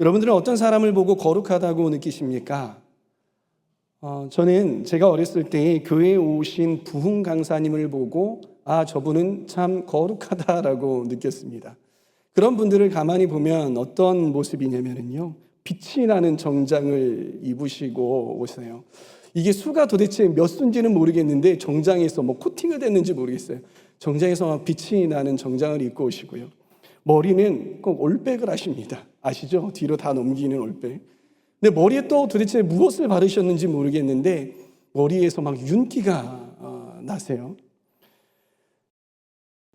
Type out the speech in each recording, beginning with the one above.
여러분들은 어떤 사람을 보고 거룩하다고 느끼십니까? 저는 제가 어렸을 때 교회에 오신 부흥 강사님을 보고 저분은 참 거룩하다라고 느꼈습니다. 그런 분들을 가만히 보면 어떤 모습이냐면요, 빛이 나는 정장을 입으시고 오세요. 이게 수가 도대체 몇 수인지는 모르겠는데 정장에서 코팅을 됐는지 모르겠어요. 정장에서 막 빛이 나는 정장을 입고 오시고요. 머리는 꼭 올백을 하십니다. 아시죠? 뒤로 다 넘기는 올백. 근데 머리에 또 도대체 무엇을 바르셨는지 모르겠는데 머리에서 막 윤기가 나세요.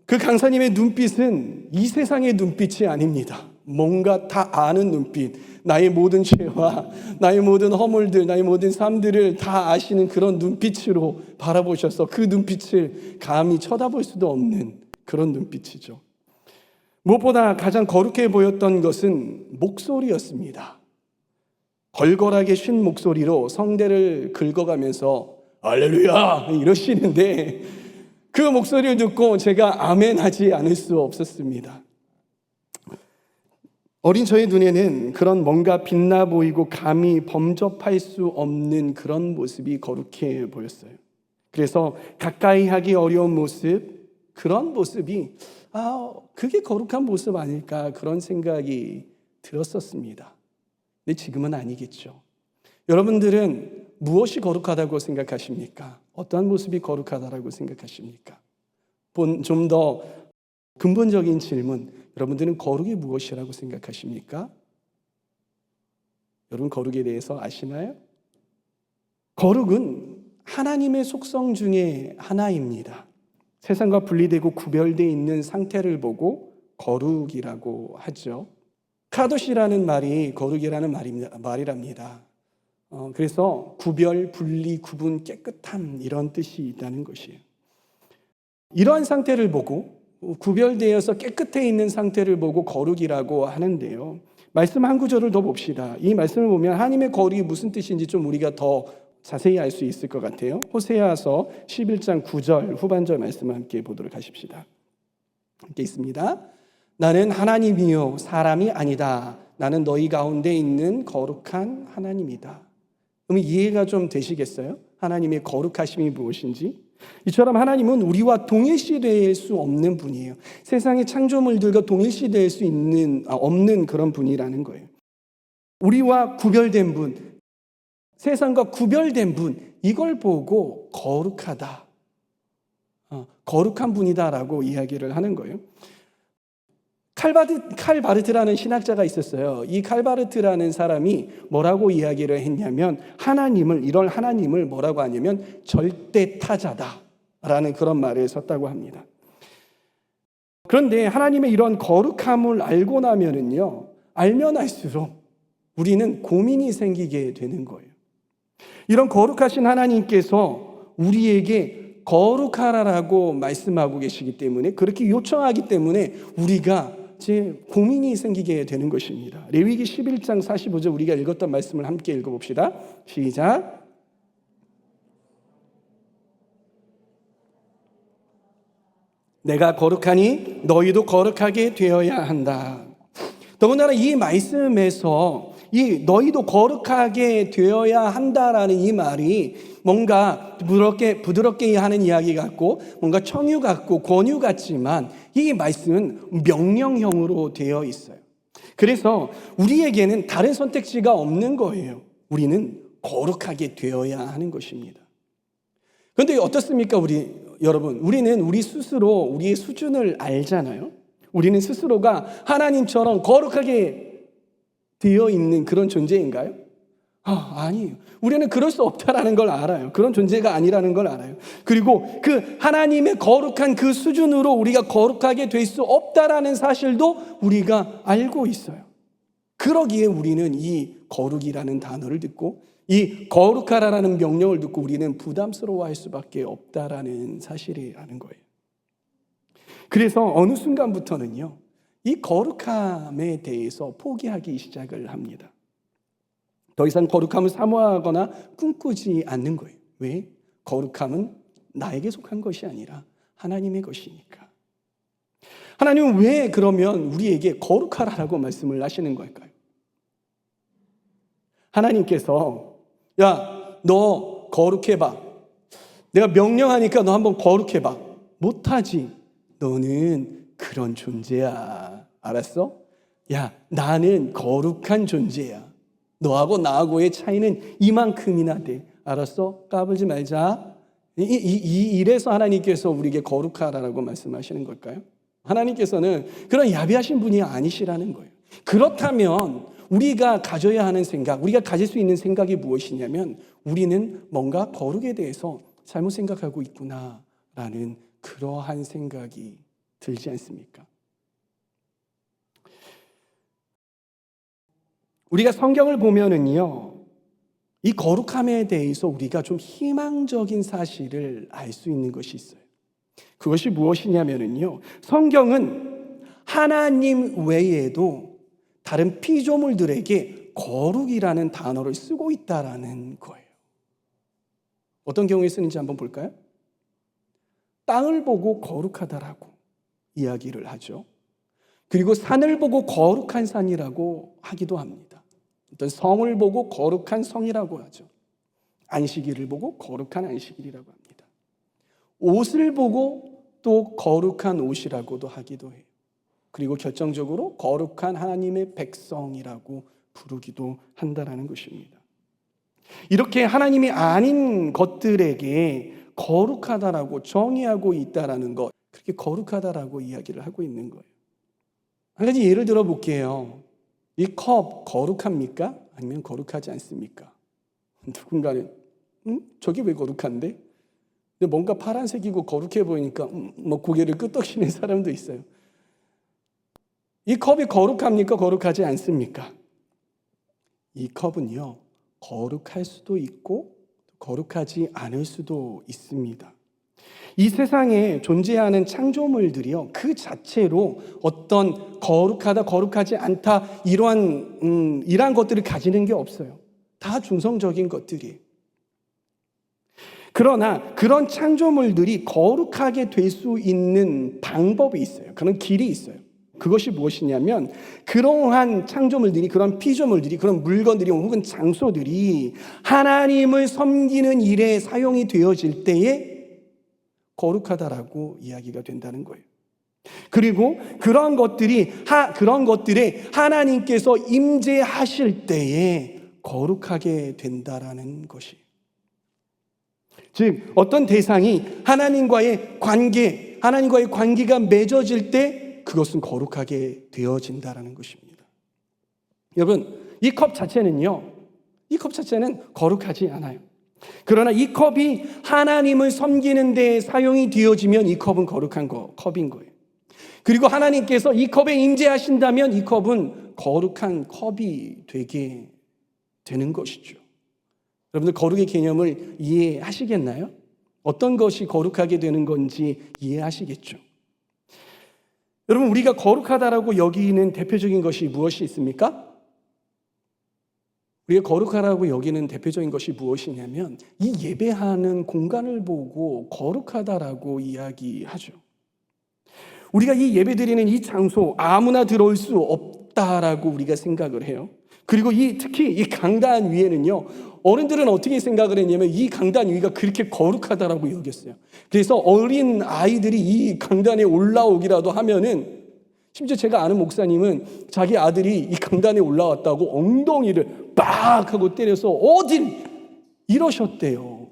그 강사님의 눈빛은 이 세상의 눈빛이 아닙니다. 뭔가 다 아는 눈빛, 나의 모든 죄와 나의 모든 허물들, 나의 모든 삶들을 다 아시는 그런 눈빛으로 바라보셔서 그 눈빛을 감히 쳐다볼 수도 없는 그런 눈빛이죠. 무엇보다 가장 거룩해 보였던 것은 목소리였습니다. 걸걸하게 쉰 목소리로 성대를 긁어가면서 할렐루야 이러시는데 그 목소리를 듣고 제가 아멘 하지 않을 수 없었습니다. 어린 저의 눈에는 그런 뭔가 빛나 보이고 감히 범접할 수 없는 그런 모습이 거룩해 보였어요. 그래서 가까이 하기 어려운 모습, 그런 모습이 그게 거룩한 모습 아닐까 그런 생각이 들었었습니다. 근데 지금은 아니겠죠. 여러분들은 무엇이 거룩하다고 생각하십니까? 어떠한 모습이 거룩하다고 생각하십니까? 좀 더 근본적인 질문, 여러분들은 거룩이 무엇이라고 생각하십니까? 여러분 거룩에 대해서 아시나요? 거룩은 하나님의 속성 중에 하나입니다. 세상과 분리되고 구별되어 있는 상태를 보고 거룩이라고 하죠. 카도시라는 말이 거룩이라는 말이랍니다. 그래서 구별, 분리, 구분, 깨끗함 이런 뜻이 있다는 것이에요. 이러한 상태를 보고 구별되어서 깨끗해 있는 상태를 보고 거룩이라고 하는데요. 말씀 한 구절을 더 봅시다. 이 말씀을 보면 하나님의 거룩이 무슨 뜻인지 좀 우리가 더 자세히 알 수 있을 것 같아요. 호세아서 11장 9절 후반절 말씀을 함께 보도록 하십시다. 함께 있습니다. 나는 하나님이요 사람이 아니다. 나는 너희 가운데 있는 거룩한 하나님이다. 그럼 이해가 좀 되시겠어요? 하나님의 거룩하심이 무엇인지? 이처럼 하나님은 우리와 동일시될 수 없는 분이에요. 세상의 창조물들과 동일시될 수 없는 그런 분이라는 거예요. 우리와 구별된 분, 세상과 구별된 분, 이걸 보고 거룩하다, 거룩한 분이다라고 이야기를 하는 거예요. 칼바르트라는 신학자가 있었어요. 이 칼바르트라는 사람이 뭐라고 이야기를 했냐면 이런 하나님을 뭐라고 하냐면 절대 타자다라는 그런 말을 썼다고 합니다. 그런데 하나님의 이런 거룩함을 알고 나면은요, 알면 알수록 우리는 고민이 생기게 되는 거예요. 이런 거룩하신 하나님께서 우리에게 거룩하라라고 말씀하고 계시기 때문에, 그렇게 요청하기 때문에 우리가 고민이 생기게 되는 것입니다. 레위기 11장 45절 우리가 읽었던 말씀을 함께 읽어봅시다. 시작. 내가 거룩하니 너희도 거룩하게 되어야 한다. 더군다나 이 말씀에서 이 너희도 거룩하게 되어야 한다라는 이 말이 뭔가 부드럽게 하는 이야기 같고 뭔가 청유 같고 권유 같지만 이 말씀은 명령형으로 되어 있어요. 그래서 우리에게는 다른 선택지가 없는 거예요. 우리는 거룩하게 되어야 하는 것입니다. 그런데 어떻습니까? 여러분, 우리는 우리 스스로 우리의 수준을 알잖아요. 우리는 스스로가 하나님처럼 거룩하게 되어 있는 그런 존재인가요? 아니에요. 우리는 그럴 수 없다라는 걸 알아요. 그런 존재가 아니라는 걸 알아요. 그리고 그 하나님의 거룩한 그 수준으로 우리가 거룩하게 될 수 없다라는 사실도 우리가 알고 있어요. 그러기에 우리는 이 거룩이라는 단어를 듣고 이 거룩하라는 명령을 듣고 우리는 부담스러워할 수밖에 없다라는 사실이라는 거예요. 그래서 어느 순간부터는요, 이 거룩함에 대해서 포기하기 시작을 합니다. 더 이상 거룩함을 사모하거나 꿈꾸지 않는 거예요. 왜? 거룩함은 나에게 속한 것이 아니라 하나님의 것이니까. 하나님은 왜 그러면 우리에게 거룩하라고 말씀을 하시는 걸까요? 하나님께서 야, 너 거룩해봐. 내가 명령하니까 너 한번 거룩해봐. 못하지. 너는 그런 존재야. 알았어? 야, 나는 거룩한 존재야. 너하고 나하고의 차이는 이만큼이나 돼. 알았어? 까불지 말자. 이래서 하나님께서 우리에게 거룩하라고 말씀하시는 걸까요? 하나님께서는 그런 야비하신 분이 아니시라는 거예요. 그렇다면 우리가 가져야 하는 생각, 우리가 가질 수 있는 생각이 무엇이냐면 우리는 뭔가 거룩에 대해서 잘못 생각하고 있구나라는 그러한 생각이 들지 않습니까? 우리가 성경을 보면은요, 이 거룩함에 대해서 우리가 좀 희망적인 사실을 알 수 있는 것이 있어요. 그것이 무엇이냐면요, 성경은 하나님 외에도 다른 피조물들에게 거룩이라는 단어를 쓰고 있다라는 거예요. 어떤 경우에 쓰는지 한번 볼까요? 땅을 보고 거룩하다라고 이야기를 하죠. 그리고 산을 보고 거룩한 산이라고 하기도 합니다. 어떤 성을 보고 거룩한 성이라고 하죠. 안식일을 보고 거룩한 안식일이라고 합니다. 옷을 보고 또 거룩한 옷이라고도 하기도 해요. 그리고 결정적으로 거룩한 하나님의 백성이라고 부르기도 한다라는 것입니다. 이렇게 하나님이 아닌 것들에게 거룩하다라고 정의하고 있다라는 것, 그렇게 거룩하다라고 이야기를 하고 있는 거예요. 한 가지 예를 들어 볼게요. 이 컵 거룩합니까? 아니면 거룩하지 않습니까? 누군가는 저게 왜 거룩한데? 근데 뭔가 파란색이고 거룩해 보이니까 뭐 고개를 끄덕이는 사람도 있어요. 이 컵이 거룩합니까? 거룩하지 않습니까? 이 컵은요, 거룩할 수도 있고 거룩하지 않을 수도 있습니다. 이 세상에 존재하는 창조물들이요, 그 자체로 어떤 거룩하다, 거룩하지 않다 이러한 것들을 가지는 게 없어요. 다 중성적인 것들이에요. 그러나 그런 창조물들이 거룩하게 될 수 있는 방법이 있어요. 그런 길이 있어요. 그것이 무엇이냐면 그러한 창조물들이, 그런 피조물들이, 그런 물건들이 혹은 장소들이 하나님을 섬기는 일에 사용이 되어질 때에 거룩하다라고 이야기가 된다는 거예요. 그리고 그런 것들에 하나님께서 임재하실 때에 거룩하게 된다라는 것이. 즉 어떤 대상이 하나님과의 관계가 맺어질 때 그것은 거룩하게 되어진다라는 것입니다. 여러분, 이 컵 자체는 거룩하지 않아요. 그러나 이 컵이 하나님을 섬기는 데 사용이 되어지면 이 컵은 거룩한 컵인 거예요. 그리고 하나님께서 이 컵에 임재하신다면 이 컵은 거룩한 컵이 되게 되는 것이죠. 여러분들 거룩의 개념을 이해하시겠나요? 어떤 것이 거룩하게 되는 건지 이해하시겠죠? 여러분, 우리가 거룩하다라고 여기는 대표적인 것이 무엇이 있습니까? 우리가 거룩하다고 여기는 대표적인 것이 무엇이냐면 이 예배하는 공간을 보고 거룩하다라고 이야기하죠. 우리가 이 예배드리는 이 장소 아무나 들어올 수 없다라고 우리가 생각을 해요. 그리고 특히 이 강단 위에는요, 어른들은 어떻게 생각을 했냐면 이 강단 위가 그렇게 거룩하다라고 여겼어요. 그래서 어린 아이들이 이 강단에 올라오기라도 하면은, 심지어 제가 아는 목사님은 자기 아들이 이 강단에 올라왔다고 엉덩이를 빡 하고 때려서 어딜 이러셨대요.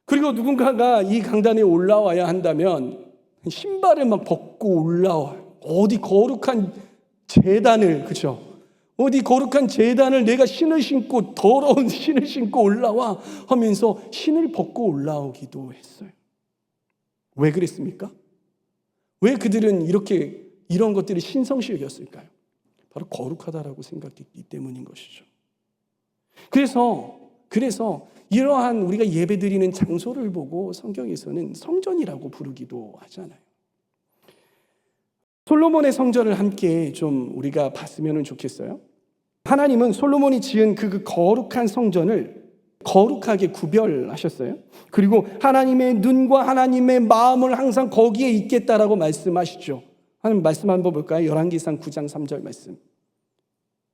그리고 누군가가 이 강단에 올라와야 한다면 신발을 막 벗고 올라와요. 어디 거룩한 제단을, 그죠? 어디 거룩한 제단을 내가 신을 신고, 더러운 신을 신고 올라와 하면서 신을 벗고 올라오기도 했어요. 왜 그랬습니까? 왜 그들은 이런 것들이 신성시였을까요? 바로 거룩하다라고 생각했기 때문인 것이죠. 그래서 이러한 우리가 예배드리는 장소를 보고 성경에서는 성전이라고 부르기도 하잖아요. 솔로몬의 성전을 함께 좀 우리가 봤으면 좋겠어요. 하나님은 솔로몬이 지은 그 거룩한 성전을 거룩하게 구별하셨어요. 그리고 하나님의 눈과 하나님의 마음을 항상 거기에 있겠다라고 말씀하시죠. 하나님 말씀 한번 볼까요? 열왕기상 9장 3절 말씀.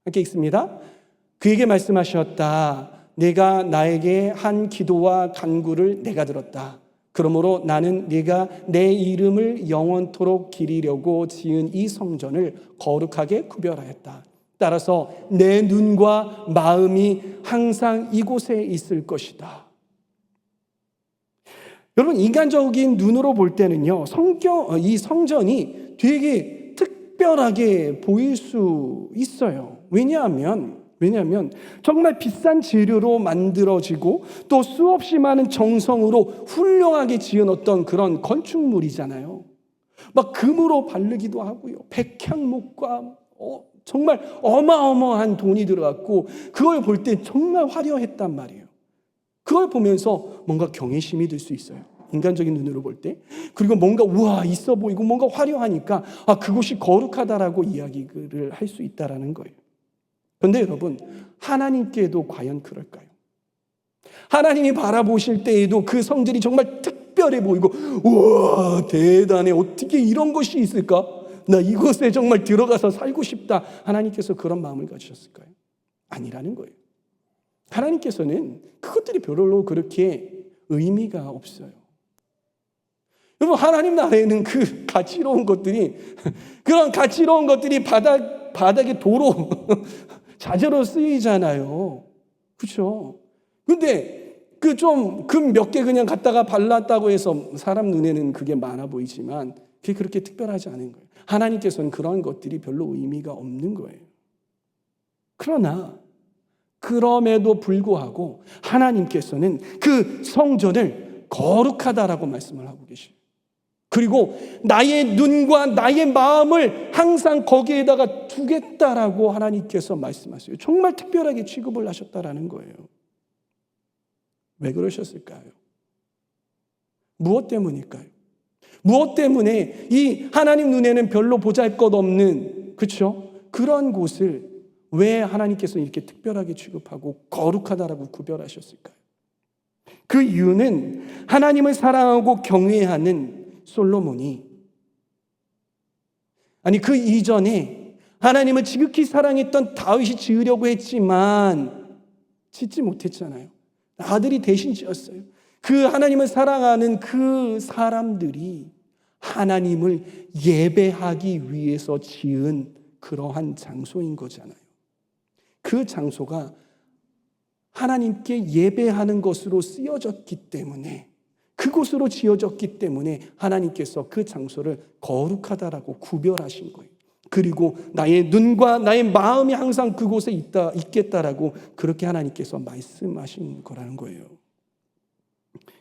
함께 읽습니다. 그에게 말씀하셨다. 내가 나에게 한 기도와 간구를 내가 들었다. 그러므로 나는 네가 내 이름을 영원토록 기리려고 지은 이 성전을 거룩하게 구별하였다. 따라서 내 눈과 마음이 항상 이곳에 있을 것이다. 여러분, 인간적인 눈으로 볼 때는요, 이 성전이 되게 특별하게 보일 수 있어요. 왜냐하면 정말 비싼 재료로 만들어지고 또 수없이 많은 정성으로 훌륭하게 지은 어떤 그런 건축물이잖아요. 막 금으로 바르기도 하고요. 백향목과 정말 어마어마한 돈이 들어갔고 그걸 볼 때 정말 화려했단 말이에요. 그걸 보면서 뭔가 경외심이 들 수 있어요. 인간적인 눈으로 볼 때. 그리고 뭔가 우와 있어 보이고 뭔가 화려하니까 그곳이 거룩하다라고 이야기를 할 수 있다라는 거예요. 그런데 여러분, 하나님께도 과연 그럴까요? 하나님이 바라보실 때에도 그 성전이 정말 특별해 보이고 우와 대단해, 어떻게 이런 것이 있을까? 나 이곳에 정말 들어가서 살고 싶다. 하나님께서 그런 마음을 가지셨을까요? 아니라는 거예요. 하나님께서는 그것들이 별로 그렇게 의미가 없어요. 여러분, 하나님 나라에는 그 가치로운 것들이, 그런 가치로운 것들이 바닥에 도로 자재로 쓰이잖아요. 그렇죠? 근데 그 좀 금 몇 개 그냥 갖다가 발랐다고 해서 사람 눈에는 그게 많아 보이지만 그게 그렇게 특별하지 않은 거예요. 하나님께서는 그런 것들이 별로 의미가 없는 거예요. 그러나 그럼에도 불구하고 하나님께서는 그 성전을 거룩하다라고 말씀을 하고 계시죠. 그리고 나의 눈과 나의 마음을 항상 거기에다가 두겠다라고 하나님께서 말씀하세요. 정말 특별하게 취급을 하셨다라는 거예요. 왜 그러셨을까요? 무엇 때문일까요? 무엇 때문에 이 하나님 눈에는 별로 보잘것없는, 그렇죠? 그런 곳을 왜 하나님께서 이렇게 특별하게 취급하고 거룩하다라고 구별하셨을까요? 그 이유는 하나님을 사랑하고 경외하는 솔로몬이, 아니 그 이전에 하나님을 지극히 사랑했던 다윗이 지으려고 했지만 짓지 못했잖아요. 아들이 대신 지었어요. 그 하나님을 사랑하는 그 사람들이 하나님을 예배하기 위해서 지은 그러한 장소인 거잖아요. 그 장소가 하나님께 예배하는 것으로 쓰여졌기 때문에, 그곳으로 지어졌기 때문에 하나님께서 그 장소를 거룩하다라고 구별하신 거예요. 그리고 나의 눈과 나의 마음이 항상 그곳에 있겠다라고 그렇게 하나님께서 말씀하신 거라는 거예요.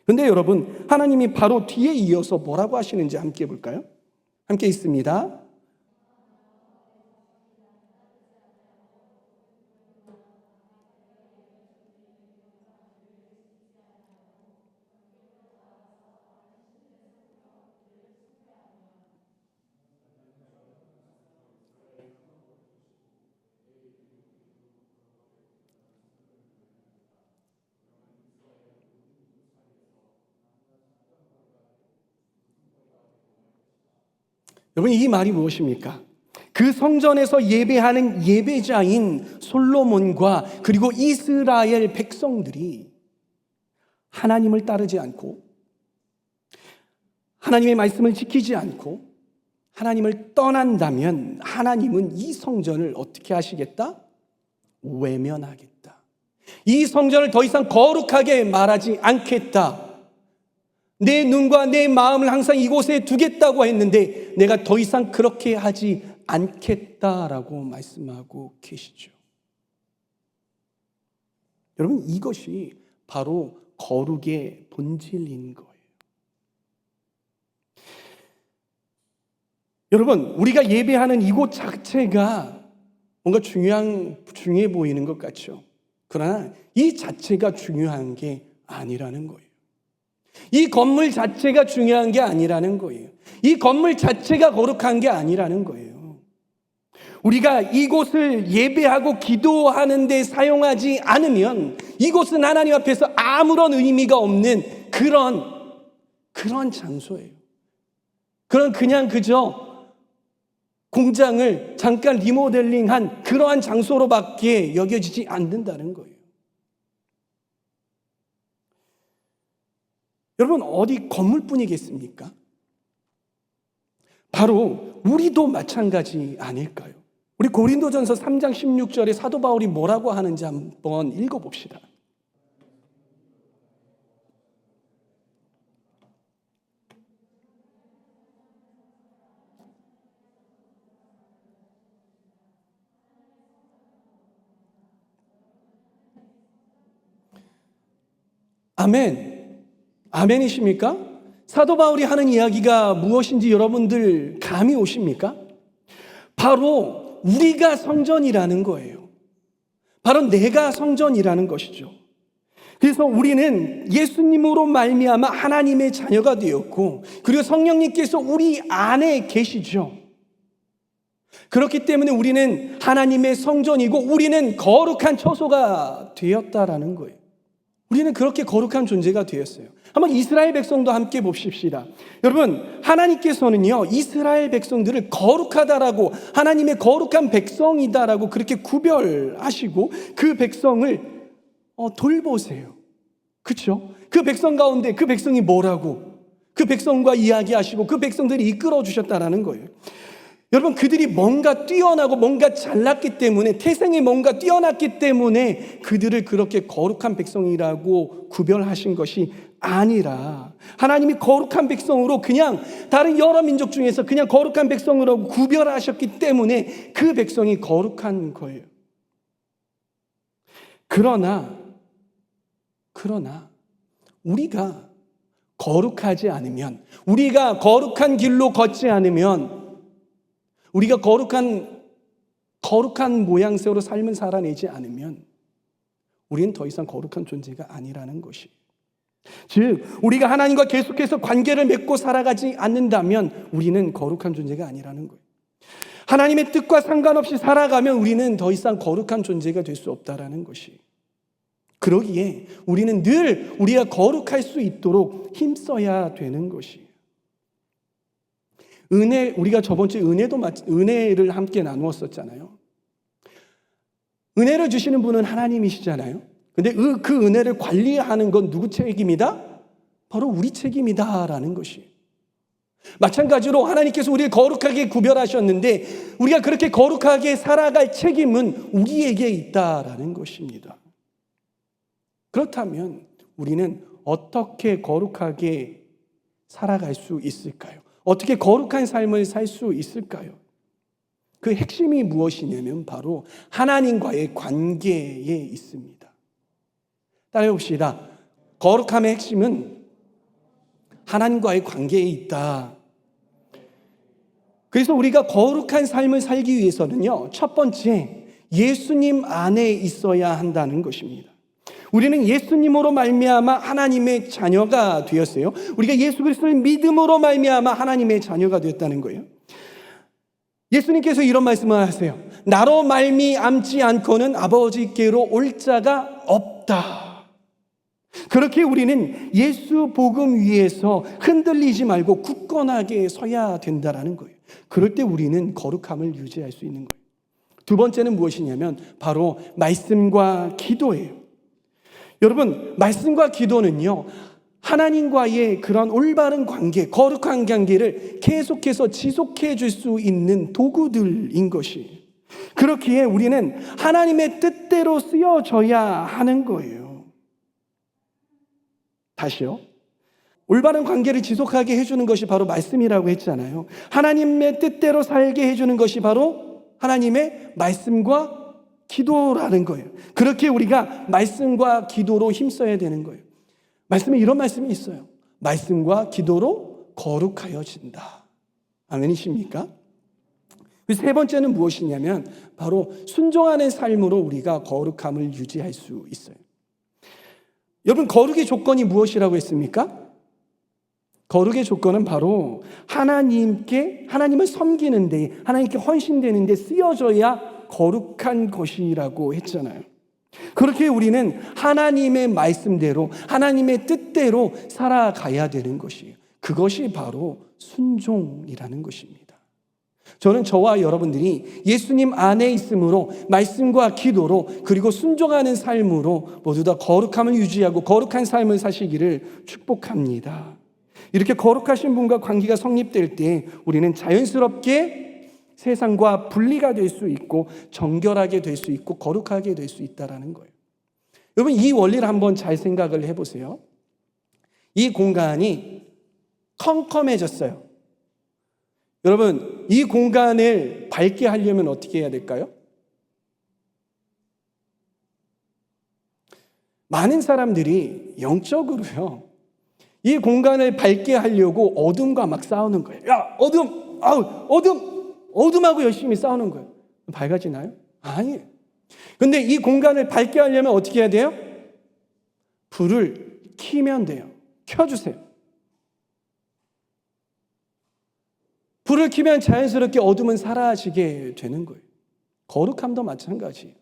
그런데 여러분, 하나님이 바로 뒤에 이어서 뭐라고 하시는지 함께 볼까요? 함께 있습니다. 여러분, 이 말이 무엇입니까? 그 성전에서 예배하는 예배자인 솔로몬과 그리고 이스라엘 백성들이 하나님을 따르지 않고 하나님의 말씀을 지키지 않고 하나님을 떠난다면 하나님은 이 성전을 어떻게 하시겠다? 외면하겠다. 이 성전을 더 이상 거룩하게 말하지 않겠다. 내 눈과 내 마음을 항상 이곳에 두겠다고 했는데 내가 더 이상 그렇게 하지 않겠다라고 말씀하고 계시죠. 여러분, 이것이 바로 거룩의 본질인 거예요. 여러분, 우리가 예배하는 이곳 자체가 뭔가 중요해 보이는 것 같죠. 그러나 이 자체가 중요한 게 아니라는 거예요. 이 건물 자체가 중요한 게 아니라는 거예요. 이 건물 자체가 거룩한 게 아니라는 거예요. 우리가 이곳을 예배하고 기도하는 데 사용하지 않으면 이곳은 하나님 앞에서 아무런 의미가 없는 그런 장소예요. 그냥 그저 공장을 잠깐 리모델링한 그러한 장소로밖에 여겨지지 않는다는 거예요. 여러분, 어디 건물뿐이겠습니까? 바로 우리도 마찬가지 아닐까요? 우리 고린도전서 3장 16절에 사도 바울이 뭐라고 하는지 한번 읽어봅시다. 아멘. 아멘이십니까? 사도 바울이 하는 이야기가 무엇인지 여러분들 감이 오십니까? 바로 우리가 성전이라는 거예요. 바로 내가 성전이라는 것이죠. 그래서 우리는 예수님으로 말미암아 하나님의 자녀가 되었고, 그리고 성령님께서 우리 안에 계시죠. 그렇기 때문에 우리는 하나님의 성전이고 우리는 거룩한 처소가 되었다라는 거예요. 우리는 그렇게 거룩한 존재가 되었어요. 한번 이스라엘 백성도 함께 봅시다. 여러분, 하나님께서는요, 이스라엘 백성들을 거룩하다라고, 하나님의 거룩한 백성이다라고 그렇게 구별하시고 그 백성을 돌보세요. 그렇죠? 그 백성 가운데 그 백성이 뭐라고, 그 백성과 이야기하시고 그 백성들이 이끌어 주셨다라는 거예요. 여러분, 그들이 뭔가 뛰어나고 뭔가 잘났기 때문에, 태생이 뭔가 뛰어났기 때문에 그들을 그렇게 거룩한 백성이라고 구별하신 것이 아니라, 하나님이 거룩한 백성으로 그냥 다른 여러 민족 중에서 그냥 거룩한 백성으로 구별하셨기 때문에 그 백성이 거룩한 거예요. 그러나 우리가 거룩하지 않으면, 우리가 거룩한 길로 걷지 않으면, 우리가 거룩한 모양새로 삶을 살아내지 않으면 우리는 더 이상 거룩한 존재가 아니라는 것이. 즉, 우리가 하나님과 계속해서 관계를 맺고 살아가지 않는다면 우리는 거룩한 존재가 아니라는 거예요. 하나님의 뜻과 상관없이 살아가면 우리는 더 이상 거룩한 존재가 될 수 없다라는 것이. 그러기에 우리는 늘 우리가 거룩할 수 있도록 힘써야 되는 것이. 우리가 저번 주에 은혜를 함께 나누었었잖아요. 은혜를 주시는 분은 하나님이시잖아요. 근데 그 은혜를 관리하는 건 누구 책임이다? 바로 우리 책임이다라는 것이. 마찬가지로 하나님께서 우리를 거룩하게 구별하셨는데 우리가 그렇게 거룩하게 살아갈 책임은 우리에게 있다라는 것입니다. 그렇다면 우리는 어떻게 거룩하게 살아갈 수 있을까요? 어떻게 거룩한 삶을 살 수 있을까요? 그 핵심이 무엇이냐면 바로 하나님과의 관계에 있습니다. 따라해 봅시다. 거룩함의 핵심은 하나님과의 관계에 있다. 그래서 우리가 거룩한 삶을 살기 위해서는요, 첫 번째, 예수님 안에 있어야 한다는 것입니다. 우리는 예수님으로 말미암아 하나님의 자녀가 되었어요. 우리가 예수 그리스도를 믿음으로 말미암아 하나님의 자녀가 되었다는 거예요. 예수님께서 이런 말씀을 하세요. 나로 말미암지 않고는 아버지께로 올 자가 없다. 그렇게 우리는 예수 복음 위에서 흔들리지 말고 굳건하게 서야 된다라는 거예요. 그럴 때 우리는 거룩함을 유지할 수 있는 거예요. 두 번째는 무엇이냐면 바로 말씀과 기도예요. 여러분, 말씀과 기도는요, 하나님과의 그런 올바른 관계, 거룩한 관계를 계속해서 지속해 줄 수 있는 도구들인 것이. 그렇기에 우리는 하나님의 뜻대로 쓰여져야 하는 거예요. 다시요. 올바른 관계를 지속하게 해주는 것이 바로 말씀이라고 했잖아요. 하나님의 뜻대로 살게 해주는 것이 바로 하나님의 말씀과 기도라는 거예요. 그렇게 우리가 말씀과 기도로 힘써야 되는 거예요. 말씀에 이런 말씀이 있어요. 말씀과 기도로 거룩하여진다. 아멘이십니까? 세 번째는 무엇이냐면 바로 순종하는 삶으로 우리가 거룩함을 유지할 수 있어요. 여러분, 거룩의 조건이 무엇이라고 했습니까? 거룩의 조건은 바로 하나님을 섬기는 데, 하나님께 헌신되는 데 쓰여져야 거룩한 것이라고 했잖아요. 그렇게 우리는 하나님의 말씀대로, 하나님의 뜻대로 살아가야 되는 것이에요. 그것이 바로 순종이라는 것입니다. 저는 저와 여러분들이 예수님 안에 있음으로 말씀과 기도로 그리고 순종하는 삶으로 모두 다 거룩함을 유지하고 거룩한 삶을 사시기를 축복합니다. 이렇게 거룩하신 분과 관계가 성립될 때 우리는 자연스럽게 세상과 분리가 될 수 있고 정결하게 될 수 있고 거룩하게 될 수 있다는 거예요. 여러분, 이 원리를 한번 잘 생각을 해보세요. 이 공간이 컴컴해졌어요. 여러분, 이 공간을 밝게 하려면 어떻게 해야 될까요? 많은 사람들이 영적으로요, 이 공간을 밝게 하려고 어둠과 막 싸우는 거예요. 야, 어둠! 어둠하고 열심히 싸우는 거예요. 밝아지나요? 아니에요. 근데 이 공간을 밝게 하려면 어떻게 해야 돼요? 불을 켜면 돼요. 켜주세요. 불을 켜면 자연스럽게 어둠은 사라지게 되는 거예요. 거룩함도 마찬가지예요.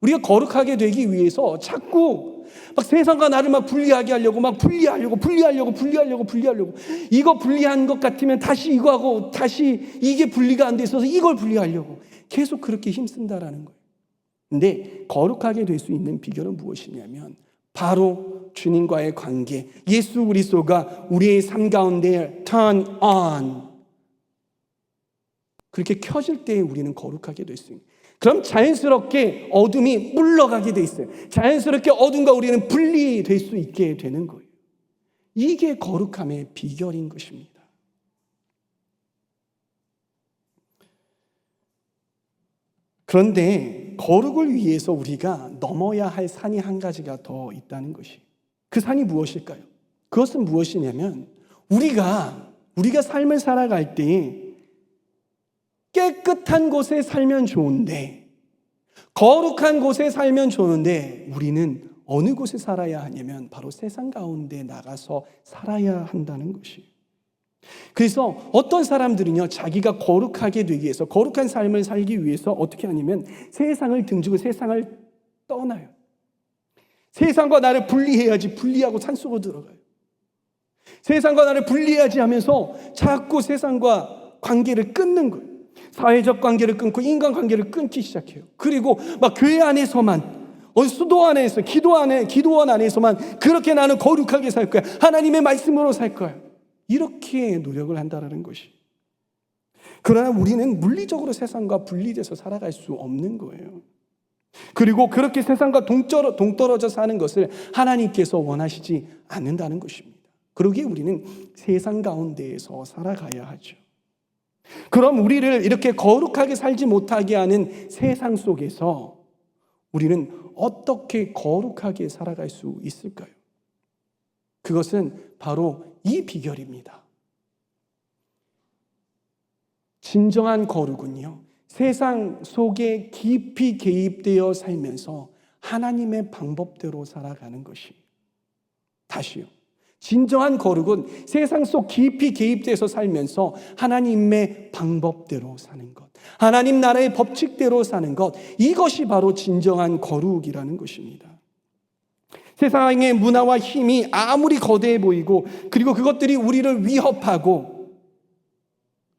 우리가 거룩하게 되기 위해서 자꾸 막 세상과 나를 막 분리하게 하려고 분리하려고 이거 분리한 것 같으면 다시 이거 하고 다시 이게 분리가 안 돼 있어서 이걸 분리하려고 계속 그렇게 힘쓴다라는 거예요. 근데 거룩하게 될 수 있는 비결은 무엇이냐면 바로 주님과의 관계, 예수 그리스도가 우리의 삶 가운데 turn on, 그렇게 켜질 때 우리는 거룩하게 될 수 있는, 그럼 자연스럽게 어둠이 물러가게 돼 있어요. 자연스럽게 어둠과 우리는 분리될 수 있게 되는 거예요. 이게 거룩함의 비결인 것입니다. 그런데 거룩을 위해서 우리가 넘어야 할 산이 한 가지가 더 있다는 것이, 그 산이 무엇일까요? 그것은 무엇이냐면 우리가 삶을 살아갈 때 깨끗한 곳에 살면 좋은데, 거룩한 곳에 살면 좋은데 우리는 어느 곳에 살아야 하냐면 바로 세상 가운데 나가서 살아야 한다는 것이에요. 그래서 어떤 사람들은요, 자기가 거룩하게 되기 위해서, 거룩한 삶을 살기 위해서 어떻게 하냐면 세상을 등지고 세상을 떠나요. 세상과 나를 분리해야지, 분리하고 산속으로 들어가요. 세상과 나를 분리해야지 하면서 자꾸 세상과 관계를 끊는 거예요. 사회적 관계를 끊고 인간 관계를 끊기 시작해요. 그리고 막 교회 안에서만, 수도 안에서, 기도원 안에서만 그렇게 나는 거룩하게 살 거야, 하나님의 말씀으로 살 거야, 이렇게 노력을 한다는 것이. 그러나 우리는 물리적으로 세상과 분리돼서 살아갈 수 없는 거예요. 그리고 그렇게 세상과 동떨어져 사는 것을 하나님께서 원하시지 않는다는 것입니다. 그러기에 우리는 세상 가운데에서 살아가야 하죠. 그럼 우리를 이렇게 거룩하게 살지 못하게 하는 세상 속에서 우리는 어떻게 거룩하게 살아갈 수 있을까요? 그것은 바로 이 비결입니다. 진정한 거룩은요, 세상 속에 깊이 개입되어 살면서 하나님의 방법대로 살아가는 것이. 다시요. 진정한 거룩은 세상 속 깊이 개입돼서 살면서 하나님의 방법대로 사는 것, 하나님 나라의 법칙대로 사는 것, 이것이 바로 진정한 거룩이라는 것입니다. 세상의 문화와 힘이 아무리 거대해 보이고 그리고 그것들이 우리를 위협하고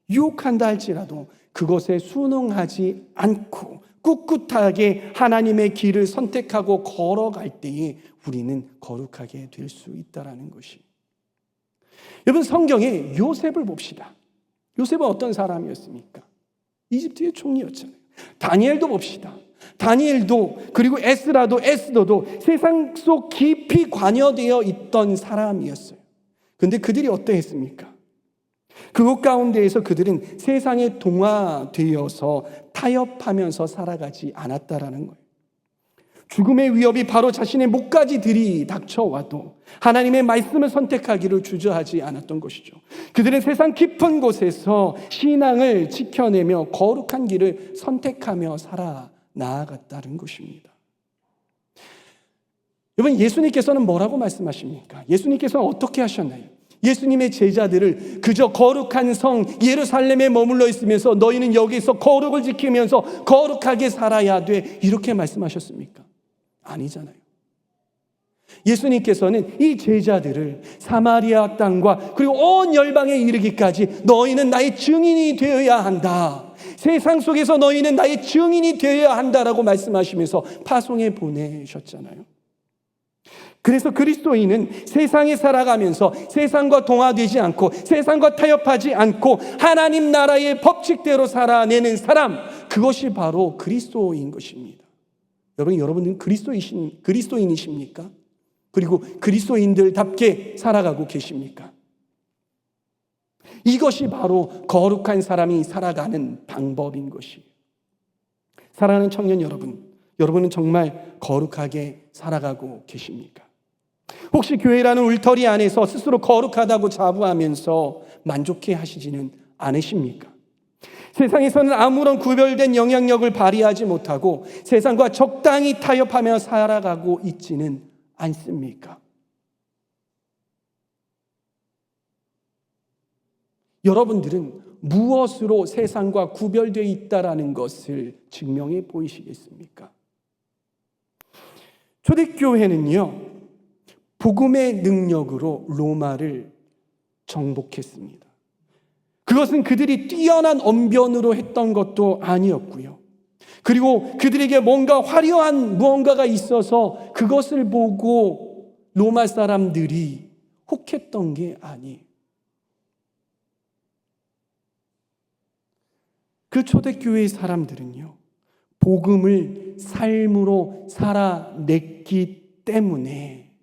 유혹한다 할지라도 그것에 순응하지 않고 꿋꿋하게 하나님의 길을 선택하고 걸어갈 때에 우리는 거룩하게 될 수 있다는 것이. 여러분, 성경에 요셉을 봅시다. 요셉은 어떤 사람이었습니까? 이집트의 총리였잖아요. 다니엘도 봅시다. 다니엘도, 그리고 에스더도 세상 속 깊이 관여되어 있던 사람이었어요. 그런데 그들이 어떠했습니까? 그곳 가운데에서 그들은 세상에 동화되어서 타협하면서 살아가지 않았다라는 거예요. 죽음의 위협이 바로 자신의 목까지 들이닥쳐와도 하나님의 말씀을 선택하기를 주저하지 않았던 것이죠. 그들은 세상 깊은 곳에서 신앙을 지켜내며 거룩한 길을 선택하며 살아 나아갔다는 것입니다. 여러분, 예수님께서는 뭐라고 말씀하십니까? 예수님께서는 어떻게 하셨나요? 예수님의 제자들을 그저 거룩한 성 예루살렘에 머물러 있으면서 너희는 여기서 거룩을 지키면서 거룩하게 살아야 돼, 이렇게 말씀하셨습니까? 아니잖아요. 예수님께서는 이 제자들을 사마리아 땅과 그리고 온 열방에 이르기까지 너희는 나의 증인이 되어야 한다. 세상 속에서 너희는 나의 증인이 되어야 한다라고 말씀하시면서 파송에 보내셨잖아요. 그래서 그리스도인은 세상에 살아가면서 세상과 동화되지 않고 세상과 타협하지 않고 하나님 나라의 법칙대로 살아내는 사람, 그것이 바로 그리스도인 것입니다. 여러분은 그리스도인이십니까? 그리고 그리스도인들답게 살아가고 계십니까? 이것이 바로 거룩한 사람이 살아가는 방법인 것이에요. 사랑하는 청년 여러분, 여러분은 정말 거룩하게 살아가고 계십니까? 혹시 교회라는 울터리 안에서 스스로 거룩하다고 자부하면서 만족해 하시지는 않으십니까? 세상에서는 아무런 구별된 영향력을 발휘하지 못하고 세상과 적당히 타협하며 살아가고 있지는 않습니까? 여러분들은 무엇으로 세상과 구별되어 있다라는 것을 증명해 보이시겠습니까? 초대교회는요, 복음의 능력으로 로마를 정복했습니다. 그것은 그들이 뛰어난 언변으로 했던 것도 아니었고요. 그리고 그들에게 뭔가 화려한 무언가가 있어서 그것을 보고 로마 사람들이 혹했던 게 아니에요. 그 초대교회의 사람들은요, 복음을 삶으로 살아냈기 때문에,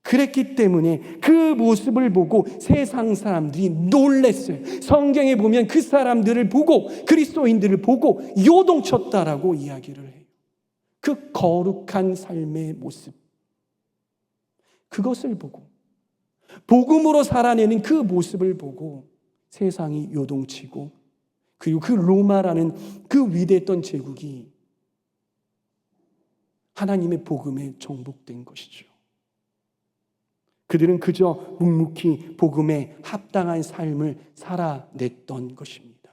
그랬기 때문에 그 모습을 보고 세상 사람들이 놀랐어요. 성경에 보면 그 사람들을 보고, 그리스도인들을 보고 요동쳤다라고 이야기를 해요. 그 거룩한 삶의 모습, 그것을 보고, 복음으로 살아내는 그 모습을 보고 세상이 요동치고, 그리고 그 로마라는 그 위대했던 제국이 하나님의 복음에 정복된 것이죠. 그들은 그저 묵묵히 복음에 합당한 삶을 살아냈던 것입니다.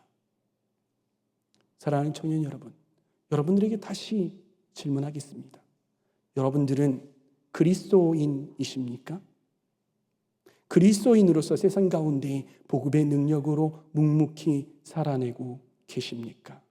사랑하는 청년 여러분, 여러분들에게 다시 질문하겠습니다. 여러분들은 그리스도인이십니까? 그리스도인으로서 세상 가운데 복음의 능력으로 묵묵히 살아내고 계십니까?